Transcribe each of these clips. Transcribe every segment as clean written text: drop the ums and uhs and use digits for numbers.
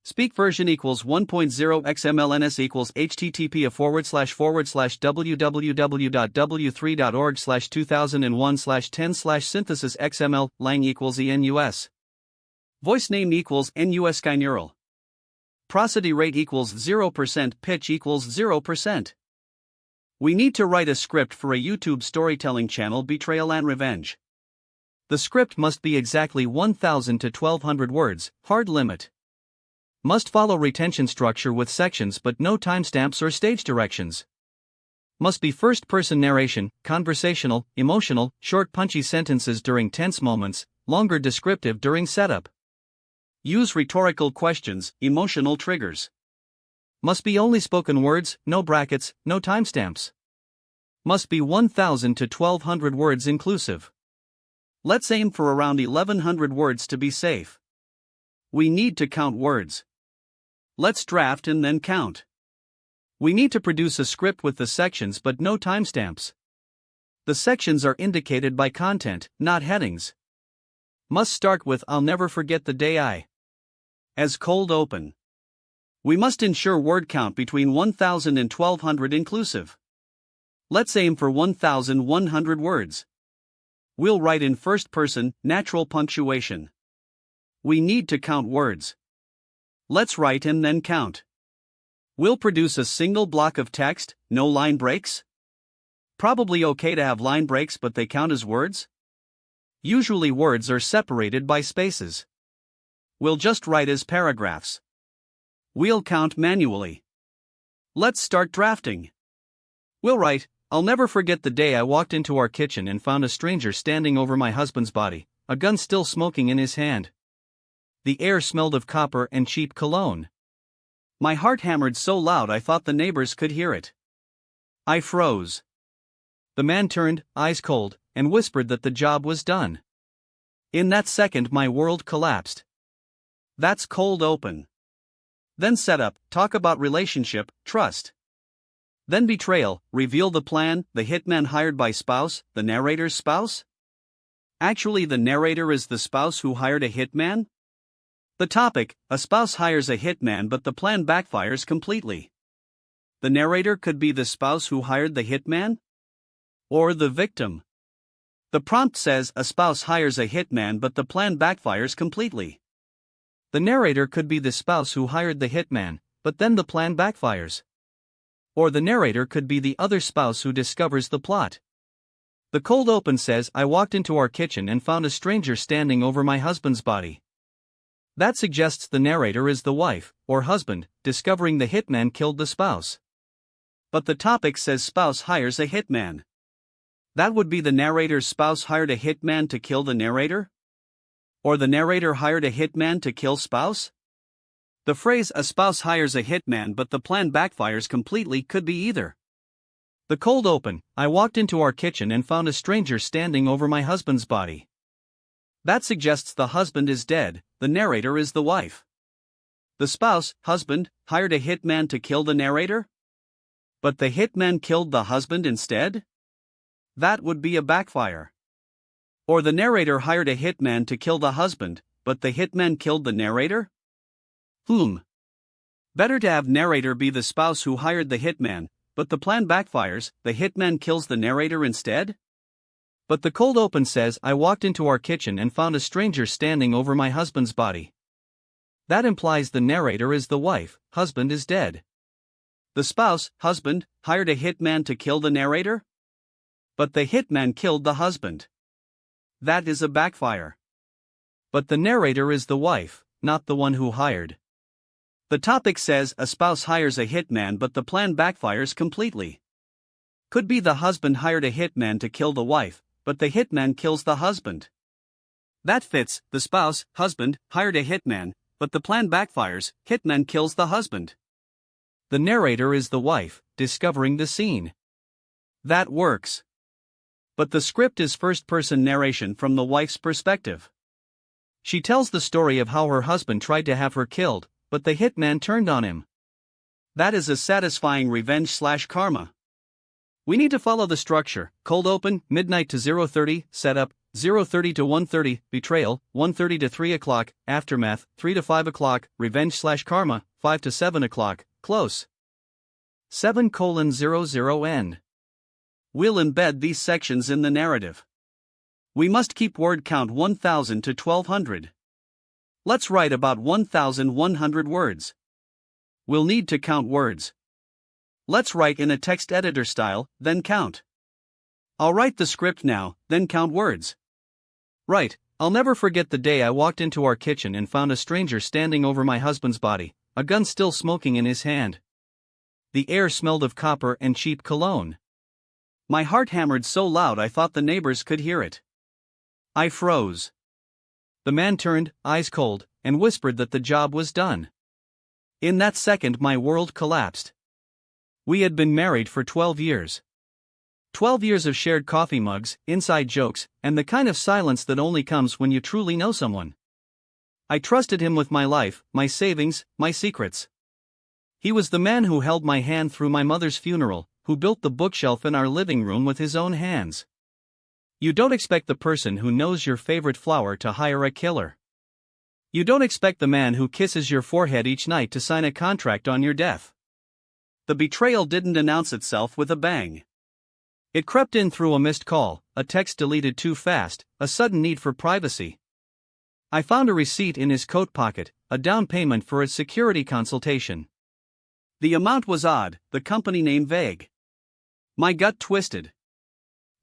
Speak version equals 1.0 XMLNS equals http://www.w3.org/2001/10/synthesis XML lang equals ENUS. Voice name equals NUS Skineural. Prosody rate equals 0%. Pitch equals 0%. We need to write a script for a YouTube storytelling channel, Betrayal and Revenge. The script must be exactly 1,000 to 1,200 words, hard limit. Must follow retention structure with sections but no timestamps or stage directions. Must be first-person narration, conversational, emotional, short punchy sentences during tense moments, longer descriptive during setup. Use rhetorical questions, emotional triggers. Must be only spoken words, no brackets, no timestamps. Must be 1,000 to 1,200 words inclusive. Let's aim for around 1,100 words to be safe. We need to count words. Let's draft and then count. We need to produce a script with the sections but no timestamps. The sections are indicated by content, not headings. Must start with "I'll never forget the day I." As cold open. We must ensure word count between 1,000 and 1,200 inclusive. Let's aim for 1,100 words. We'll write in first person, natural punctuation. We need to count words. Let's write and then count. We'll produce a single block of text, no line breaks. Probably okay to have line breaks, but they count as words? Usually words are separated by spaces. We'll just write as paragraphs. We'll count manually. Let's start drafting. We'll write, "I'll never forget the day I walked into our kitchen and found a stranger standing over my husband's body, a gun still smoking in his hand. The air smelled of copper and cheap cologne. My heart hammered so loud I thought the neighbors could hear it. I froze. The man turned, eyes cold, and whispered that the job was done. In that second my world collapsed." That's cold open. Then setup, talk about relationship, trust. Then betrayal, reveal the plan, the hitman hired by spouse, the narrator's spouse? Actually, the narrator is the spouse who hired a hitman? The topic, a spouse hires a hitman but the plan backfires completely. The narrator could be the spouse who hired the hitman? Or the victim. The prompt says a spouse hires a hitman but the plan backfires completely. The narrator could be the spouse who hired the hitman, but then the plan backfires. Or the narrator could be the other spouse who discovers the plot. The cold open says, "I walked into our kitchen and found a stranger standing over my husband's body." That suggests the narrator is the wife, or husband, discovering the hitman killed the spouse. But the topic says spouse hires a hitman. That would be the narrator's spouse hired a hitman to kill the narrator? Or the narrator hired a hitman to kill spouse? The phrase "a spouse hires a hitman but the plan backfires completely" could be either. The cold open, "I walked into our kitchen and found a stranger standing over my husband's body." That suggests the husband is dead, the narrator is the wife. The spouse, husband, hired a hitman to kill the narrator? But the hitman killed the husband instead? That would be a backfire. Or the narrator hired a hitman to kill the husband, but the hitman killed the narrator? Better to have narrator be the spouse who hired the hitman, but the plan backfires, the hitman kills the narrator instead? But the cold open says, "I walked into our kitchen and found a stranger standing over my husband's body." That implies the narrator is the wife, husband is dead. The spouse, husband, hired a hitman to kill the narrator? But the hitman killed the husband. That is a backfire. But the narrator is the wife, not the one who hired. The topic says a spouse hires a hitman but the plan backfires completely. Could be the husband hired a hitman to kill the wife, but the hitman kills the husband. That fits, the spouse, husband, hired a hitman, but the plan backfires, hitman kills the husband. The narrator is the wife, discovering the scene. That works. But the script is first-person narration from the wife's perspective. She tells the story of how her husband tried to have her killed, but the hitman turned on him. That is a satisfying revenge/karma. We need to follow the structure: cold open, midnight to 0:30, setup, 0:30 to 1:30, betrayal, 1:30 to 3 o'clock, aftermath, 3 to 5 o'clock, revenge/karma, 5 to 7 o'clock, close. 7:00 end. We'll embed these sections in the narrative. We must keep word count 1000 to 1200. Let's write about 1100 words. We'll need to count words. Let's write in a text editor style, then count. I'll write the script now, then count words. Right, I'll never forget the day I walked into our kitchen and found a stranger standing over my husband's body, a gun still smoking in his hand. The air smelled of copper and cheap cologne. My heart hammered so loud I thought the neighbors could hear it. I froze. The man turned, eyes cold, and whispered that the job was done. In that second my world collapsed. We had been married for 12 years. 12 years of shared coffee mugs, inside jokes, and the kind of silence that only comes when you truly know someone. I trusted him with my life, my savings, my secrets. He was the man who held my hand through my mother's funeral, who built the bookshelf in our living room with his own hands. You don't expect the person who knows your favorite flower to hire a killer. You don't expect the man who kisses your forehead each night to sign a contract on your death. The betrayal didn't announce itself with a bang. It crept in through a missed call, a text deleted too fast, a sudden need for privacy. I found a receipt in his coat pocket, a down payment for a security consultation. The amount was odd, the company name vague. My gut twisted.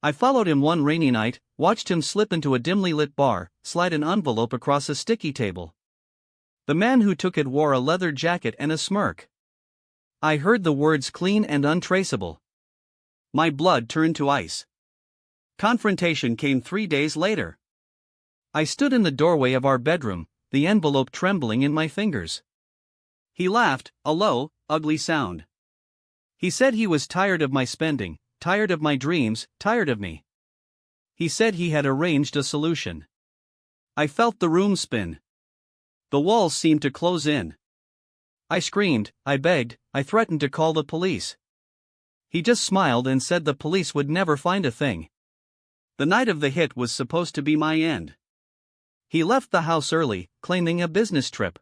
I followed him one rainy night, watched him slip into a dimly lit bar, slide an envelope across a sticky table. The man who took it wore a leather jacket and a smirk. I heard the words clean and untraceable. My blood turned to ice. Confrontation came 3 days later. I stood in the doorway of our bedroom, the envelope trembling in my fingers. He laughed, a low, ugly sound. He said he was tired of my spending, tired of my dreams, tired of me. He said he had arranged a solution. I felt the room spin. The walls seemed to close in. I screamed, I begged, I threatened to call the police. He just smiled and said the police would never find a thing. The night of the hit was supposed to be my end. He left the house early, claiming a business trip.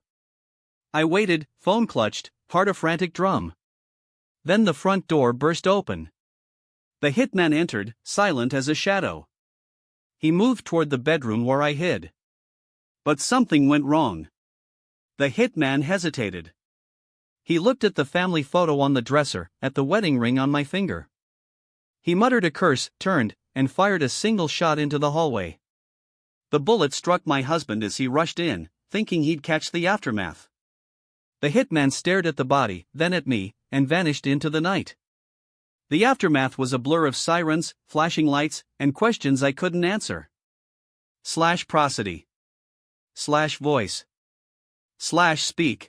I waited, phone clutched, heart a frantic drum. Then the front door burst open. The hitman entered, silent as a shadow. He moved toward the bedroom where I hid. But something went wrong. The hitman hesitated. He looked at the family photo on the dresser, at the wedding ring on my finger. He muttered a curse, turned, and fired a single shot into the hallway. The bullet struck my husband as he rushed in, thinking he'd catch the aftermath. The hitman stared at the body, then at me, and vanished into the night. The aftermath was a blur of sirens, flashing lights, and questions I couldn't answer. /prosody. /voice. /speak.